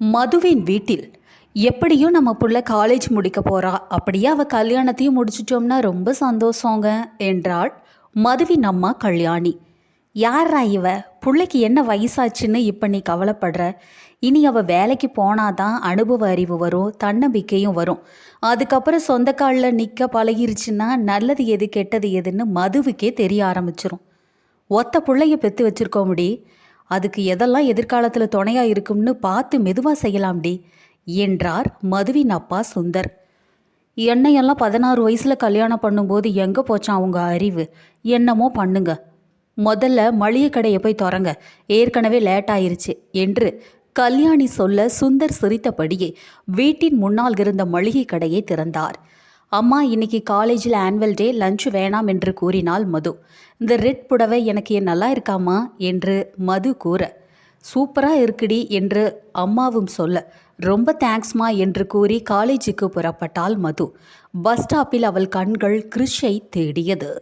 மதுவின் வீட்டில் எப்படியும் நம்ம புள்ள காலேஜ் முடிக்க போறா, அப்படியே அவ கல்யாணத்தையும் முடிச்சிட்டோம்னா ரொம்ப சந்தோஷங்க என்றாள் மதுவின் அம்மா கல்யாணி. யாரா இவ? புள்ளைக்கு என்ன வயசாச்சுன்னு இப்போ நீ கவலைப்படுற? இனி அவ வேலைக்கு போனாதான் அனுபவ அறிவு வரும், தன்னம்பிக்கையும் வரும். அதுக்கப்புறம் சொந்த காலில் நிற்க பழகிருச்சுன்னா நல்லது எது கெட்டது எதுன்னு மதுவுக்கே தெரிய ஆரம்பிச்சிரும். ஒத்த பிள்ளைய பெற்று வச்சிருக்கோம்டி, அதுக்கு எதெல்லாம் எதிர்காலத்தில் துணையாக இருக்கும்னு பார்த்து மெதுவாக செய்யலாம்டி என்றார் மதுவின் அப்பா சுந்தர். என்னையெல்லாம் 16 வயசில் கல்யாணம் பண்ணும்போது எங்கே போச்சான் அவங்க அறிவு? என்னமோ பண்ணுங்க, முதல்ல மளிகை கடையை போய் திறங்க, ஏற்கனவே லேட் ஆயிருச்சு என்று கல்யாணி சொல்ல சுந்தர் சிரித்தபடியே வீட்டின் முன்னால் இருந்த மளிகை கடையை திறந்தார். அம்மா, இன்னைக்கு காலேஜில் ஆனுவல் டே, லஞ்ச் வேணாம் என்று கூறினாள் மது. இந்த ரெட் புடவை எனக்கு நல்லா இருக்காமா என்று மது கூற, சூப்பராக இருக்குடி என்று அம்மாவும் சொல்ல, ரொம்ப தேங்க்ஸ்மா என்று கூறி காலேஜுக்கு புறப்பட்டாள் மது. பஸ் ஸ்டாப்பில் அவள் கண்கள் கிறிஷை தேடியது.